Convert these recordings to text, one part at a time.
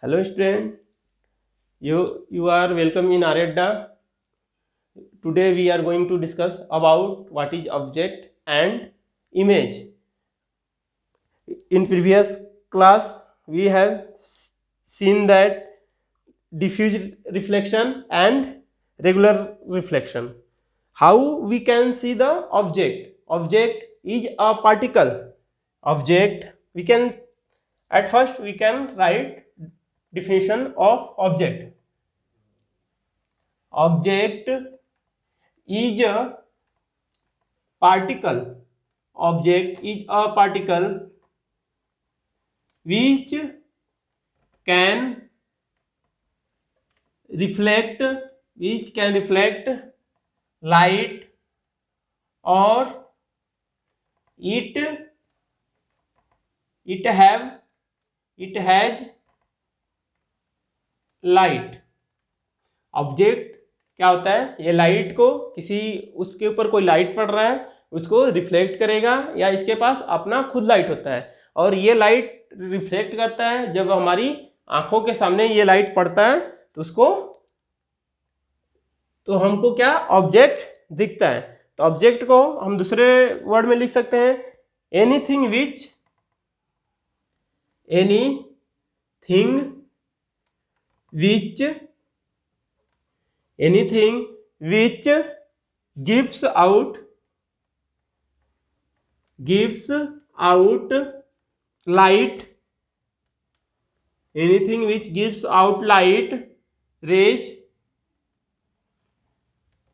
Hello student, you are welcome in Aredda. Today we are going to discuss about what is object and image. In previous class we have seen that diffuse reflection and regular reflection. How we can see the object? Object is a particle. Object, we can at first we can write definition of object. Object is a particle. Object is a particle which can reflect light, or it it have it has light. Object क्या होता है? ये light को किसी उसके ऊपर कोई light पड़ रहा है उसको रिफ्लेक्ट करेगा, या इसके पास अपना खुद लाइट होता है और ये लाइट रिफ्लेक्ट करता है. जब हमारी आंखों के सामने ये लाइट पड़ता है तो हमको क्या ऑब्जेक्ट दिखता है. तो ऑब्जेक्ट को हम दूसरे वर्ड में लिख सकते हैं anything which gives out light. Anything which gives out light rays.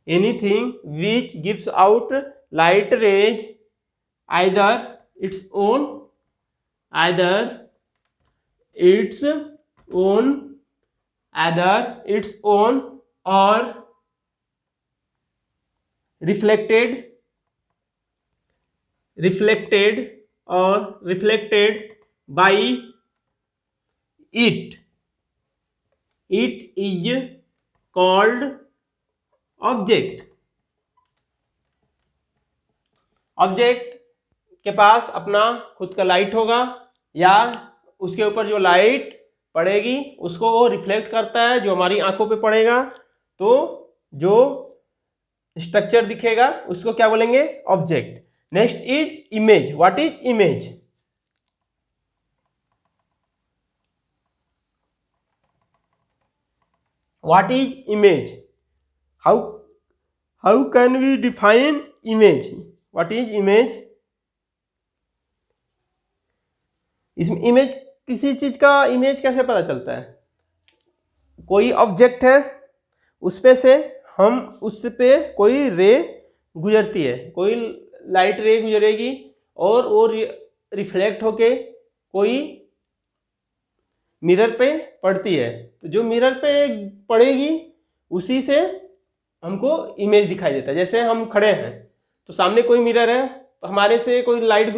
Anything which gives out light rays, either its own or reflected by it. It is called object. Object के पास अपना खुद का लाइट होगा, या उसके ऊपर जो लाइट पड़ेगी उसको वो रिफ्लेक्ट करता है, जो हमारी आंखों पे पड़ेगा तो जो स्ट्रक्चर दिखेगा उसको क्या बोलेंगे? Object. Next is image. What is image? What is image? How can we define image? What is image? इसमें इमेज, किसी चीज का इमेज कैसे पता चलता है? कोई ऑब्जेक्ट है, उस पे से हम उस पे कोई रे गुजरती है, कोई लाइट रे गुजरेगी और वो रिफ्लेक्ट होके कोई मिरर पे पड़ती है. तो जो मिरर पे पड़ेगी उसी से हमको इमेज दिखाई देता है. जैसे हम खड़े हैं तो सामने कोई मिरर है, तो हमारे से कोई लाइट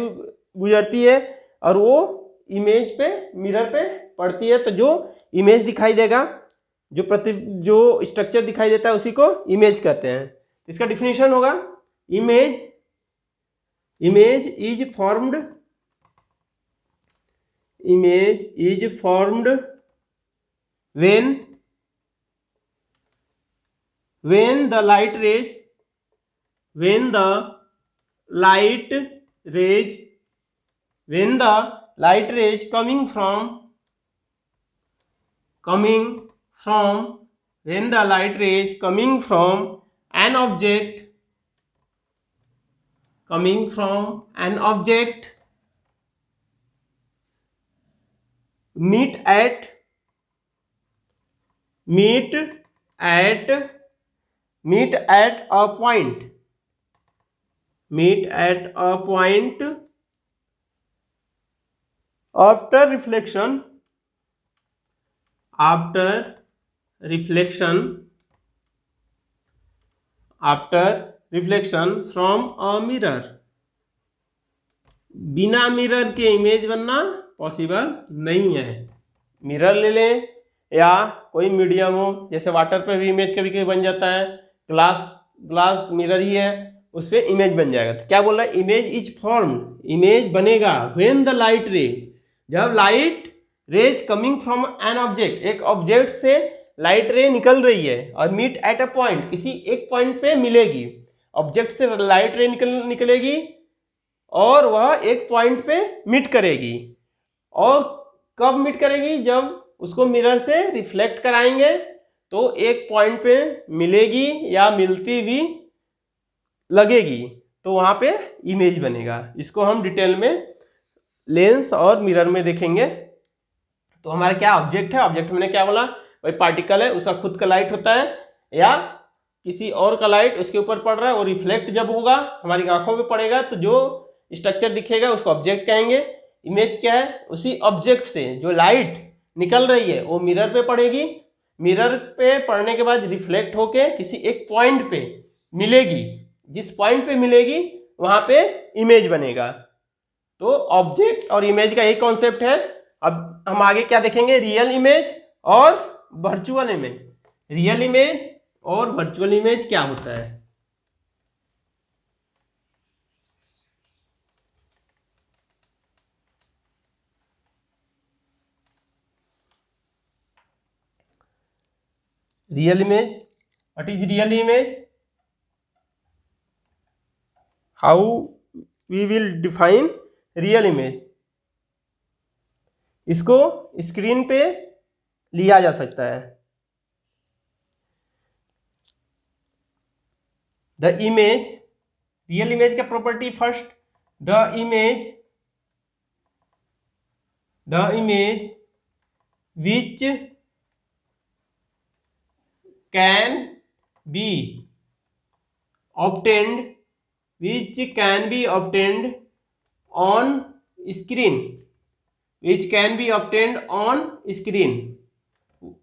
गुजरती है और वो इमेज पे मिरर पे पड़ती है, तो जो इमेज दिखाई देगा, जो स्ट्रक्चर दिखाई देता है उसी को इमेज कहते हैं. इसका डिफिनेशन होगा image is formed when the light rays coming from an object meet at a point after reflection from a mirror. बिना मिरर के इमेज बनना पॉसिबल नहीं है. मिरर ले लें या कोई मीडियम हो, जैसे वाटर पे भी इमेज कभी कभी बन जाता है, ग्लास मिरर ही है, उस पर इमेज बन जाएगा. तो क्या बोल रहा है? इमेज इज फॉर्म्ड, इमेज बनेगा व्हेन द लाइट रे, जब light rays coming from an object, एक ऑब्जेक्ट से लाइट रे निकल रही है और मीट एट अ पॉइंट, किसी एक पॉइंट पे मिलेगी। ऑब्जेक्ट से लाइट रे निकलेगी और वह एक पॉइंट पे मीट करेगी। और कब मीट करेगी? जब उसको मिरर से रिफ्लेक्ट कराएंगे तो एक पॉइंट पे मिलेगी या मिलती हुई लगेगी, तो वहां पे इमेज बनेगा। इसको हम डिटेल में लेंस और मिरर में देखेंगे। तो हमारा क्या ऑब्जेक्ट है? ऑब्जेक्ट मैंने क्या बोला? वही पार्टिकल है, उसका खुद का लाइट होता है या किसी और का लाइट उसके ऊपर पड़ रहा है, वो रिफ्लेक्ट जब होगा हमारी आंखों पे पड़ेगा तो जो स्ट्रक्चर दिखेगा उसको ऑब्जेक्ट कहेंगे। इमेज क्या है? उसी ऑब्जेक्ट से जो लाइट निकल रही है वो मिरर पे पड़ेगी, मिरर पे पड़ने के बाद रिफ्लेक्ट होके किसी एक पॉइंट पे मिलेगी, जिस पॉइंट पे मिलेगी वहां पे इमेज बनेगा। तो ऑब्जेक्ट और इमेज का एक कॉन्सेप्ट है। अब हम आगे क्या देखेंगे? रियल इमेज और वर्चुअल इमेज। रियल इमेज और वर्चुअल इमेज क्या होता है? Real image, what is real image? How we will define real image? इसको स्क्रीन पे लिया जा सकता है। द इमेज, रियल इमेज का property first, the image which can be obtained, which can be obtained on screen, which can be obtained on screen,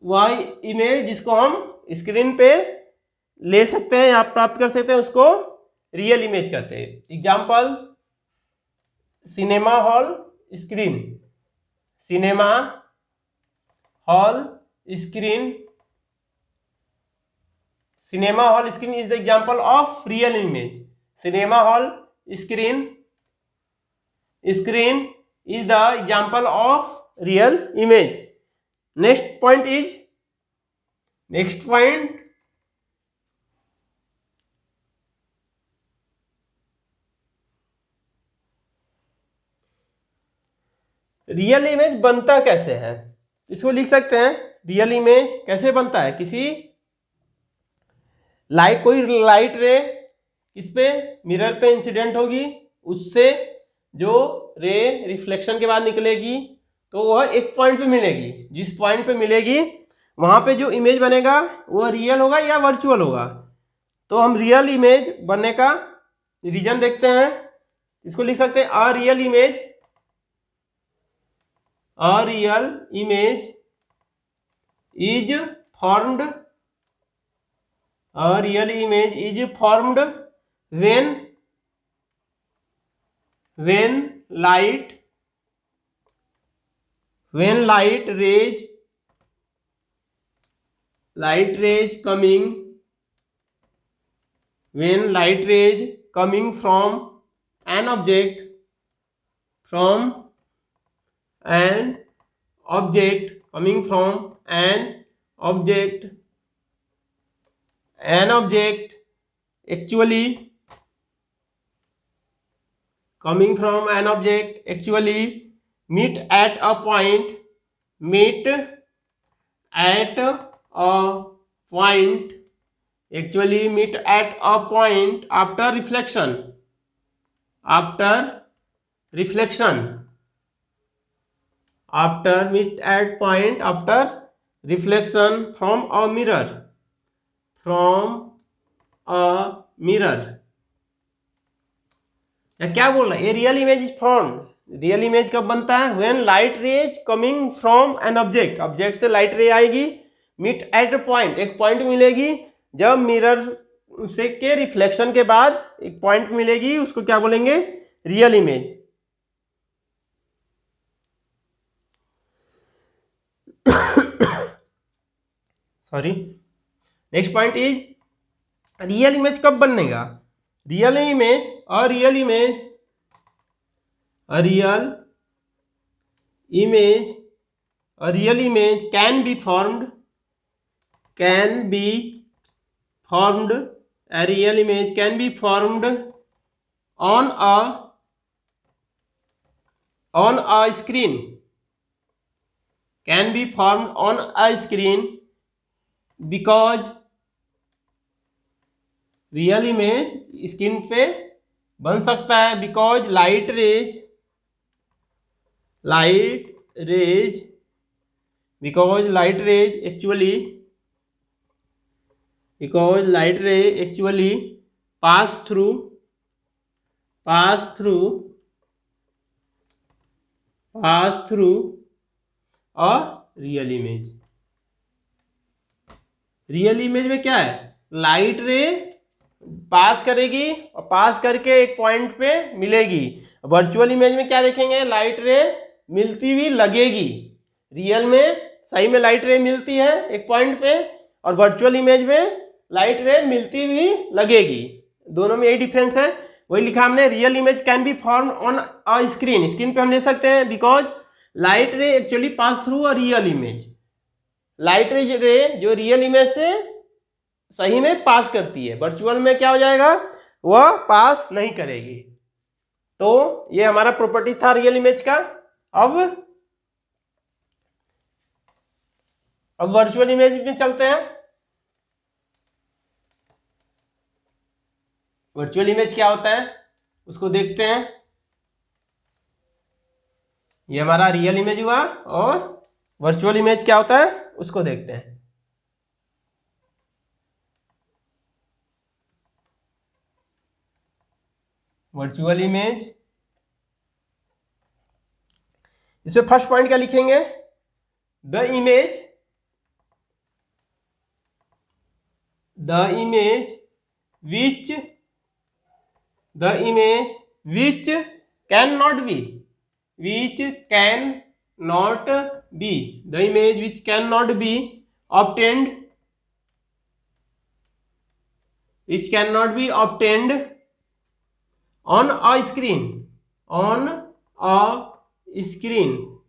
वह image जिसको हम स्क्रीन पे ले सकते हैं या प्राप्त कर सकते हैं उसको रियल इमेज कहते हैं। Example, cinema hall screen, cinema hall screen, cinema hall screen is the example of real image. Cinema hall screen is the example of real image. Next point, real image बनता कैसे है? इसको लिख सकते हैं, real image कैसे बनता है? किसी लाइट, कोई लाइट रे किस पे? मिरर पे इंसिडेंट होगी, उससे जो रे रिफ्लेक्शन के बाद निकलेगी तो वह एक पॉइंट पे मिलेगी, जिस पॉइंट पे मिलेगी वहां पे जो इमेज बनेगा वह रियल होगा या वर्चुअल होगा। तो हम रियल इमेज बनने का रीजन देखते हैं। इसको लिख सकते हैं, a real image is formed, a real image is formed when light rays coming from an object actually meet at a point after reflection from a mirror। या क्या बोल रहा है? ये real image is formed, real image कब बनता है? When light rays coming from an object से लाइट रे आएगी, मीट एट अ पॉइंट, एक पॉइंट मिलेगी, जब मिरर से के रिफ्लेक्शन के बाद एक पॉइंट मिलेगी, उसको क्या बोलेंगे? Real image. Sorry, next point is real image कब बनेगा? Real image a real image can be formed, a real image can be formed on a screen, can be formed on a screen because real image screen पे बन सकता है because light rays actually pass through a real image. Real image में क्या है, light रे पास करेगी और पास करके एक पॉइंट पे मिलेगी। वर्चुअल इमेज में क्या देखेंगे, लाइट रे मिलती हुई लगेगी। रियल में सही में लाइट रे मिलती है एक पॉइंट पे, और वर्चुअल इमेज में लाइट रे मिलती हुई लगेगी। दोनों में यही डिफरेंस है, वही लिखा हमने। Real image can be form on a screen, screen पे हम ले सकते हैं बिकॉज लाइट रे actually pass through a real image. Light रे जो रियल इमेज से सही में पास करती है, वर्चुअल में क्या हो जाएगा, वह पास नहीं करेगी। तो ये हमारा प्रॉपर्टी था रियल इमेज का। अब वर्चुअल इमेज में चलते हैं। वर्चुअल इमेज क्या होता है उसको देखते हैं। ये हमारा रियल इमेज हुआ, और वर्चुअल इमेज क्या होता है उसको देखते हैं। वर्चुअल इमेज, इसमें फर्स्ट पॉइंट क्या लिखेंगे, the image which cannot be obtained on a screen,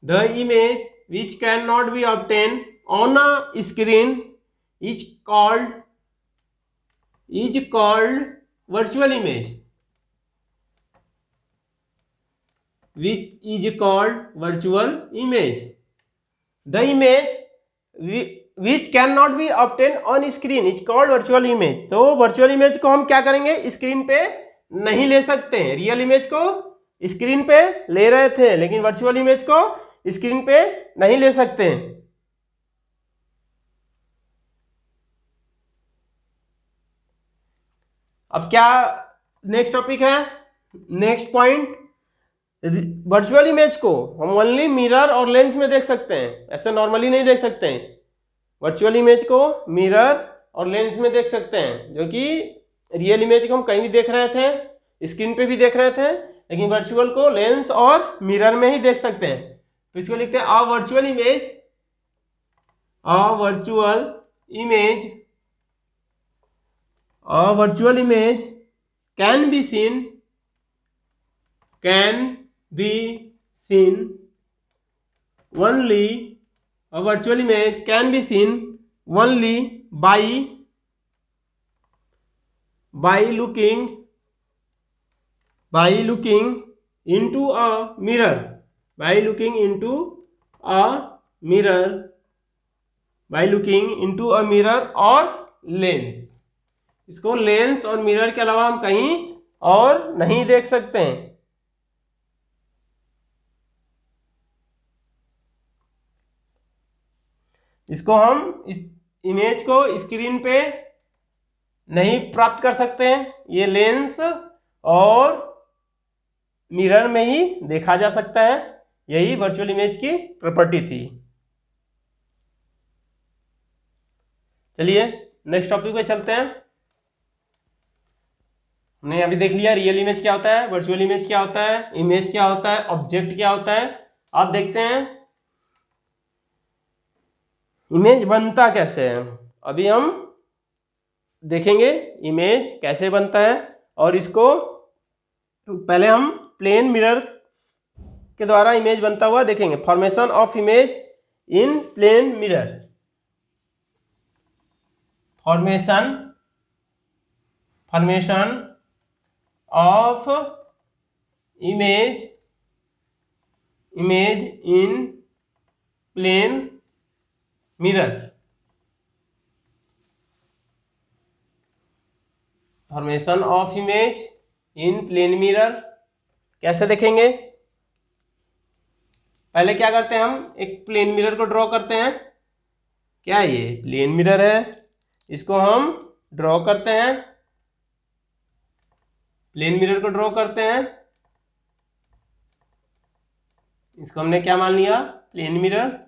the image which cannot be obtained on a screen is called virtual image, which is called virtual image. The image which cannot be obtained on screen is called virtual image. तो virtual image को हम क्या करेंगे, screen पे नहीं ले सकते हैं। रियल इमेज को स्क्रीन पे ले रहे थे, लेकिन वर्चुअल इमेज को स्क्रीन पे नहीं ले सकते हैं। अब क्या नेक्स्ट टॉपिक है, नेक्स्ट पॉइंट, वर्चुअल इमेज को हम ओनली मिरर और लेंस में देख सकते हैं, ऐसे नॉर्मली नहीं देख सकते हैं। वर्चुअल इमेज को मिरर और लेंस में देख सकते हैं, जो कि रियल इमेज को हम कहीं भी देख रहे थे, स्क्रीन पे भी देख रहे थे, लेकिन वर्चुअल को लेंस और मिरर में ही देख सकते हैं। तो इसको लिखते हैं a virtual image can be seen only, a virtual image can be seen only by looking into a mirror, or lens। इसको लेंस और मिरर के अलावा हम कहीं और नहीं देख सकते हैं। इसको हम इस इमेज को स्क्रीन पे नहीं प्राप्त कर सकते हैं, ये लेंस और मिरर में ही देखा जा सकता है। यही वर्चुअल इमेज की प्रॉपर्टी थी। चलिए नेक्स्ट टॉपिक पे चलते हैं। हमने अभी देख लिया रियल इमेज क्या होता है, वर्चुअल इमेज क्या होता है, इमेज क्या होता है, ऑब्जेक्ट क्या होता है। आप देखते हैं इमेज बनता कैसे है। अभी हम देखेंगे इमेज कैसे बनता है, और इसको पहले हम प्लेन मिरर के द्वारा इमेज बनता हुआ देखेंगे। Formation of image in plane mirror, formation of image in plane mirror, formation of image in plane mirror कैसे देखेंगे? पहले क्या करते हैं, हम एक प्लेन मिरर को ड्रॉ करते हैं। क्या ये प्लेन मिरर है, इसको हम ड्रॉ करते हैं, प्लेन मिरर को ड्रॉ करते हैं। इसको हमने क्या मान लिया, प्लेन मिरर।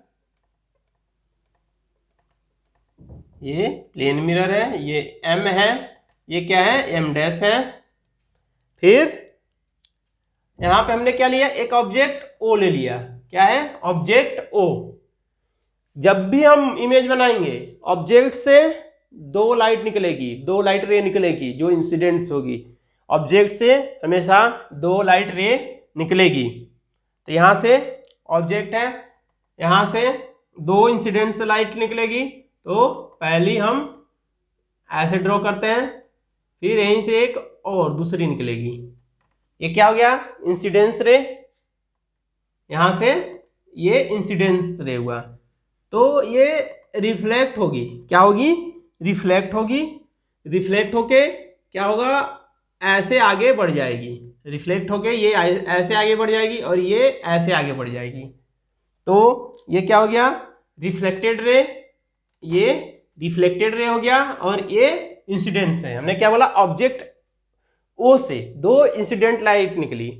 ये प्लेन मिरर है, ये एम है, ये क्या है, एम डैश है। फिर यहां पे हमने क्या लिया, एक ऑब्जेक्ट ओ ले लिया। क्या है, ऑब्जेक्ट ओ। जब भी हम इमेज बनाएंगे, ऑब्जेक्ट से दो लाइट निकलेगी, दो लाइट रे निकलेगी जो इंसिडेंट्स होगी। ऑब्जेक्ट से हमेशा दो लाइट रे निकलेगी। तो यहां से ऑब्जेक्ट है, यहां से दो इंसिडेंट्स लाइट निकलेगी। तो पहली हम ऐसे ड्रॉ करते हैं, फिर यहीं से एक और दूसरी निकलेगी। ये क्या हो गया, इंसिडेंस रे। यहां से ये इंसिडेंस रे हुआ, तो ये रिफ्लेक्ट होगी। क्या होगी, रिफ्लेक्ट होगी। रिफ्लेक्ट होके क्या होगा, ऐसे आगे बढ़ जाएगी। रिफ्लेक्ट होके ये ऐसे आगे बढ़ जाएगी और ये ऐसे आगे बढ़ जाएगी। तो ये क्या हो गया, रिफ्लेक्टेड रे। ये रिफ्लेक्टेड रे हो गया और ये इंसिडेंट है। हमने क्या बोला, ऑब्जेक्ट ओ से दो इंसिडेंट लाइट निकली।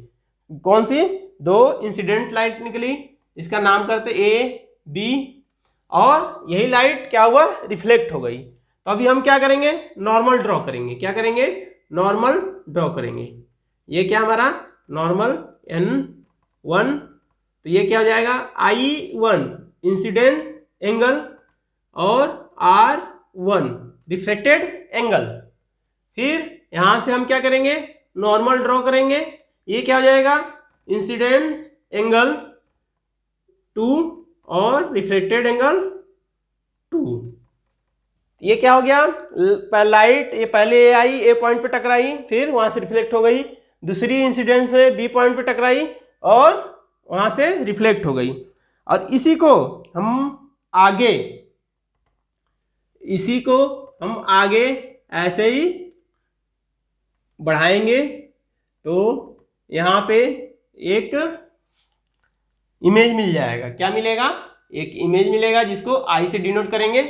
कौन सी, दो इंसिडेंट लाइट निकली। इसका नाम करते ए बी, और यही लाइट क्या हुआ, रिफ्लेक्ट हो गई। तो अभी हम क्या करेंगे, नॉर्मल ड्रॉ करेंगे। क्या करेंगे, नॉर्मल ड्रॉ करेंगे। ये क्या हमारा नॉर्मल N1, तो ये क्या हो जाएगा, I1 इंसिडेंट एंगल और R1 रिफ्लेक्टेड एंगल। फिर यहां से हम क्या करेंगे, नॉर्मल ड्रॉ करेंगे। ये क्या हो जाएगा, इंसिडेंट एंगल 2 और रिफ्लेक्टेड एंगल 2। ये क्या हो गया, लाइट ये पहले ए आई, ए पॉइंट पे टकराई, फिर वहां से रिफ्लेक्ट हो गई। दूसरी इंसिडेंट से बी पॉइंट पे टकराई और वहां से रिफ्लेक्ट हो गई। और इसी को हम आगे ऐसे ही बढ़ाएंगे। तो यहां पे एक इमेज मिल जाएगा। क्या मिलेगा, एक इमेज मिलेगा जिसको आई से डिनोट करेंगे।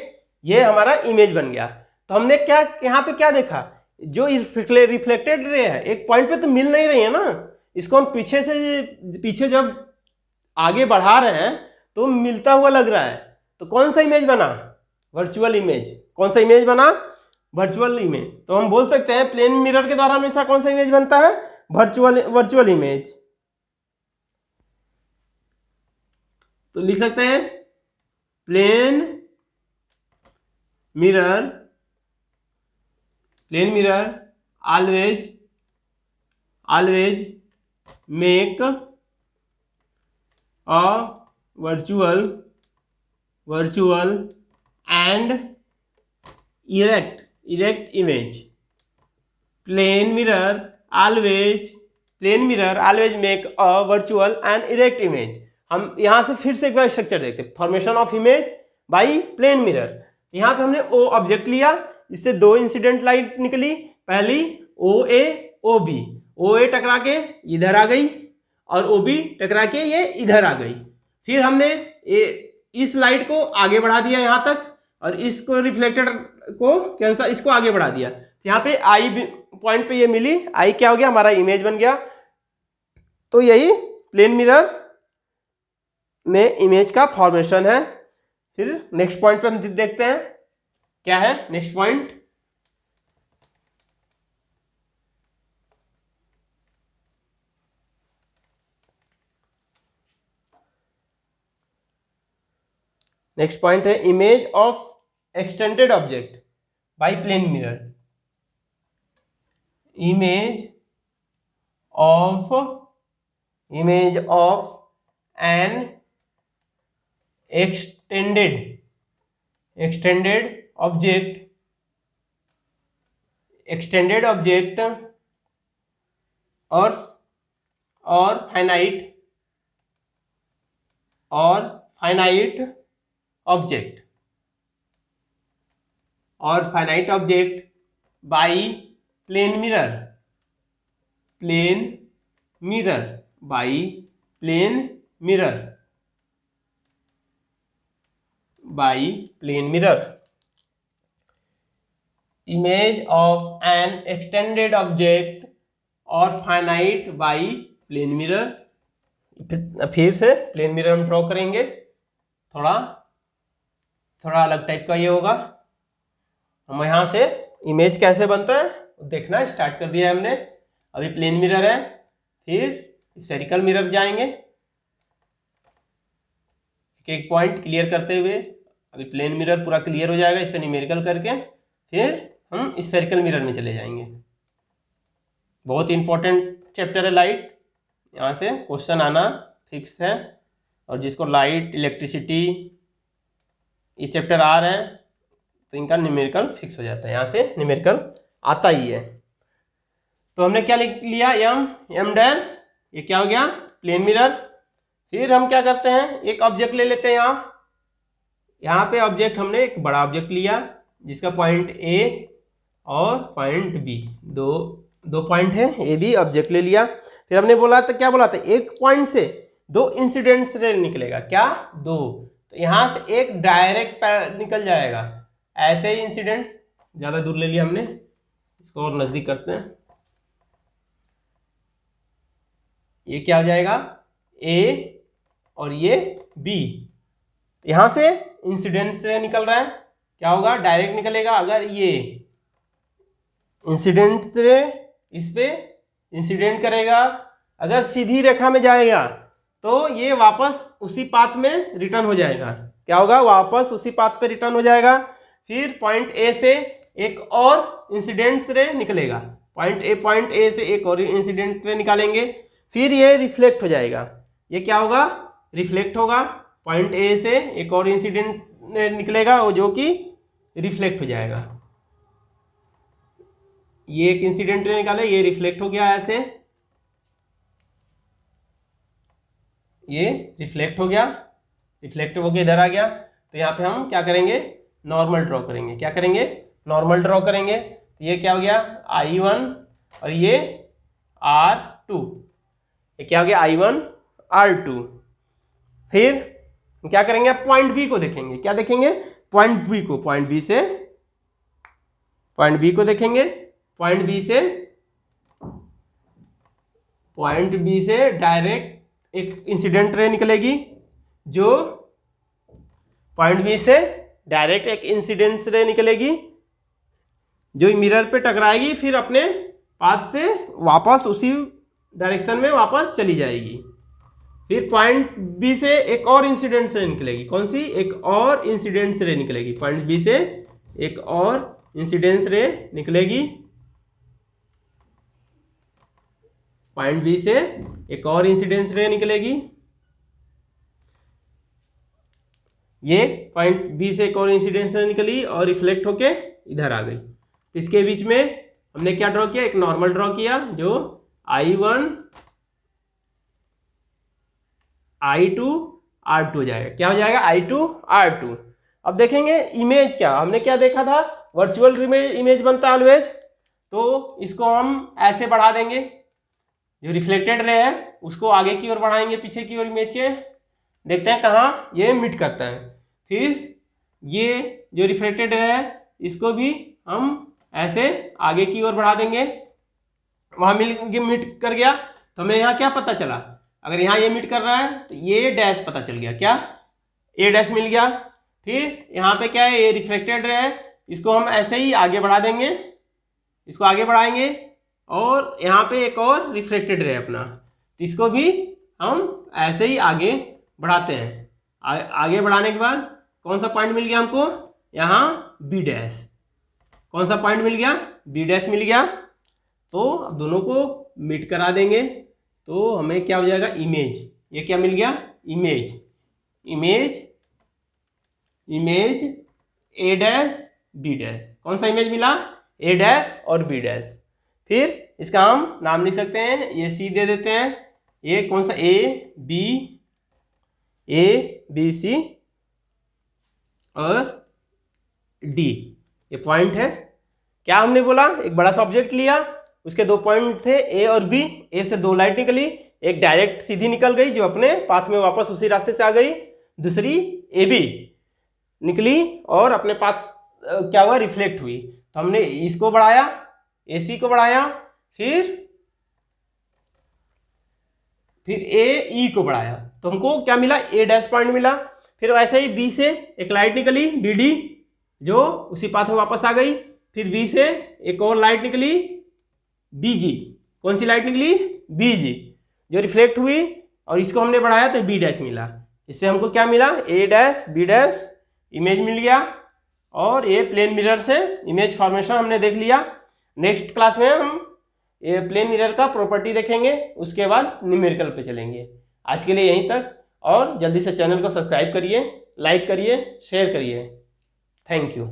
ये हमारा इमेज बन गया। तो हमने क्या यहाँ पे क्या देखा, जो रिफ्लेक्टेड रे है एक पॉइंट पे तो मिल नहीं रही है ना, इसको हम पीछे जब आगे बढ़ा रहे हैं तो मिलता हुआ लग रहा है। तो कौन सा इमेज बना, वर्चुअल इमेज। कौन सा इमेज बना, वर्चुअल इमेज। तो हम बोल सकते हैं प्लेन मिरर के द्वारा हमेशा कौन सा इमेज बनता है, वर्चुअल इमेज। तो लिख सकते हैं plane mirror always make a virtual and erect image. Plane mirror always make a virtual and erect image. हम यहां से फिर से एक बार स्ट्रक्चर देखते हैं, formation of image by plane mirror. यहां पे हमने ओ ऑब्जेक्ट लिया, इससे दो इंसिडेंट लाइट निकली। पहली ओ ए ओ बी, ओ ए टकरा के इधर आ गई और ओ बी टकरा के ये इधर आ गई। फिर हमने इस लाइट को आगे बढ़ा दिया यहां तक, और इसको रिफ्लेक्टेड को कैंसर इसको आगे बढ़ा दिया। यहाँ पे आई पॉइंट पे ये मिली, आई क्या हो गया, हमारा इमेज बन गया। तो यही प्लेन मिरर में इमेज का फॉर्मेशन है। फिर नेक्स्ट पॉइंट पे हम देखते हैं क्या है नेक्स्ट पॉइंट। नेक्स्ट पॉइंट है image of extended object by plane mirror. Image of an extended object और finite object by plane mirror image of an extended object और फाइनाइट बाई प्लेन मिरर। फिर से प्लेन मिरर हम draw करेंगे, थोड़ा अलग type का ये होगा। हम यहाँ से इमेज कैसे बनता है देखना स्टार्ट कर दिया है हमने। अभी प्लेन मिरर है, फिर स्फेरिकल मिरर जाएंगे, एक पॉइंट क्लियर करते हुए। अभी प्लेन मिरर पूरा क्लियर हो जाएगा इस पर न्यूमेरिकल करके, फिर हम स्फेरिकल मिरर में चले जाएंगे। बहुत इंपॉर्टेंट चैप्टर है लाइट, यहाँ से क्वेश्चन आना फिक्स है। और जिसको लाइट, इलेक्ट्रिसिटी ये चैप्टर आ रहे हैं तो इनका न्यूमेरिकल फिक्स हो जाता है, यहाँ से न्यूमेरिकल आता ही है। तो हमने क्या लिख लिया, एम डैश, ये क्या हो गया प्लेन मिरर। फिर हम क्या करते हैं, एक ऑब्जेक्ट ले लेते हैं। यहाँ पे ऑब्जेक्ट हमने एक बड़ा ऑब्जेक्ट लिया जिसका पॉइंट ए और पॉइंट बी, दो पॉइंट है, ए बी ऑब्जेक्ट ले लिया। फिर हमने बोला था, क्या बोला था, एक पॉइंट से दो इंसिडेंट्स रे निकलेगा, क्या दो। तो यहाँ से एक डायरेक्ट निकल जाएगा, ऐसे ही इंसिडेंट्स। ज़्यादा दूर ले लिया हमने, इसको और नज़दीक करते हैं। ये क्या हो जाएगा ए और ये बी, यहाँ से इंसिडेंट से निकल रहा है, क्या होगा डायरेक्ट निकलेगा। अगर ये इंसिडेंट से इस पे इंसिडेंट करेगा, अगर सीधी रेखा में जाएगा तो ये वापस उसी पाथ में रिटर्न हो जाएगा। क्या होगा, वापस उसी पाथ पे रिटर्न हो जाएगा। फिर पॉइंट ए से एक और इंसिडेंट रे निकलेगा, पॉइंट ए से एक और इंसिडेंट रे निकालेंगे, फिर ये रिफ्लेक्ट हो जाएगा। ये क्या होगा, रिफ्लेक्ट होगा। पॉइंट ए से एक और इंसिडेंट निकलेगा वो जो कि रिफ्लेक्ट हो जाएगा। ये एक इंसिडेंट रे निकाले, ये रिफ्लेक्ट हो गया, ऐसे ये रिफ्लेक्ट हो गया, रिफ्लेक्ट होकर इधर आ गया। तो यहाँ पे हम क्या करेंगे, नॉर्मल ड्रॉ करेंगे। क्या करेंगे, नॉर्मल ड्रॉ करेंगे। तो ये क्या हो गया I1 और ये R2, ये क्या हो गया I1 R2। फिर क्या करेंगे, पॉइंट बी को देखेंगे। क्या देखेंगे, पॉइंट बी को, पॉइंट बी को देखेंगे। पॉइंट बी से डायरेक्ट एक इंसिडेंट रे निकलेगी, जो पॉइंट बी से डायरेक्ट एक इंसिडेंट रे निकलेगी जो मिरर पे टकराएगी, फिर अपने पाथ से वापस उसी डायरेक्शन में वापस चली जाएगी। फिर पॉइंट बी से एक और इंसिडेंट रे निकलेगी, कौन सी, एक और इंसिडेंट रे निकलेगी। पॉइंट बी से एक और इंसिडेंट रे निकलेगी, पॉइंट बी से एक और इंसिडेंस रे निकलेगी। ये पॉइंट बी से एक और इंसिडेंस रे निकली और रिफ्लेक्ट होके इधर आ गई। इसके बीच में हमने क्या ड्रॉ किया, एक नॉर्मल ड्रॉ किया, जो I1 I2 R2 हो जाएगा। क्या हो जाएगा, I2 R2। अब देखेंगे इमेज क्या, हमने क्या देखा था, वर्चुअल इमेज बनता है ऑलवेज। तो इसको हम ऐसे बढ़ा देंगे, जो रिफ्लेक्टेड रे है उसको आगे की ओर बढ़ाएंगे, पीछे की ओर इमेज के, देखते हैं कहाँ ये मीट करता है। फिर ये जो रिफ्लेक्टेड रे है इसको भी हम ऐसे आगे की ओर बढ़ा देंगे, वहाँ मीट कर गया। तो हमें यहाँ क्या पता चला, अगर यहाँ ये मीट कर रहा है तो ये डैश पता चल गया, क्या ए डैश मिल गया। फिर यहाँ पे क्या है, ये रिफ्लेक्टेड रे है, इसको हम ऐसे ही आगे बढ़ा देंगे, इसको आगे बढ़ाएंगे। और यहाँ पे एक और रिफ्लेक्टेड रे अपना, तो इसको भी हम ऐसे ही आगे बढ़ाते हैं। आगे बढ़ाने के बाद कौन सा पॉइंट मिल गया हमको, यहाँ बी डैश। कौन सा पॉइंट मिल गया, बी डैश मिल गया। तो अब दोनों को मीट करा देंगे तो हमें क्या हो जाएगा, इमेज। ये क्या मिल गया, image, image image A dash B dash. कौन सा इमेज मिला? ए डैश और बी डैश। फिर इसका हम नाम लिख सकते हैं, ये सी दे देते हैं, ये कौन सा ए बी सी और डी, ये पॉइंट है। क्या हमने बोला? एक बड़ा सा ऑब्जेक्ट लिया, उसके दो पॉइंट थे ए और बी, ए से दो लाइट निकली, एक डायरेक्ट सीधी निकल गई जो अपने पाथ में वापस उसी रास्ते से आ गई, दूसरी ए बी निकली और अपने पाथ क्या हुआ? रिफ्लेक्ट हुई। तो हमने इसको बढ़ाया, ए सी को बढ़ाया, फिर ए ई को बढ़ाया, तो हमको क्या मिला? ए डैश पॉइंट मिला। फिर वैसे ही बी से एक लाइट निकली डी डी, जो उसी पाथ में वापस आ गई। फिर बी से एक और लाइट निकली बी जी, कौन सी लाइट निकली? बी जी, जो रिफ्लेक्ट हुई, और इसको हमने बढ़ाया तो बी डैश मिला। इससे हमको क्या मिला? ए डैश बी डैश इमेज मिल गया, और ये प्लेन मिरर से इमेज फॉर्मेशन हमने देख लिया। नेक्स्ट क्लास में हम ये प्लेन मिरर का प्रॉपर्टी देखेंगे, उसके बाद न्यूमेरिकल पे चलेंगे। आज के लिए यहीं तक, और जल्दी से चैनल को सब्सक्राइब करिए, लाइक करिए, शेयर करिए। Thank you.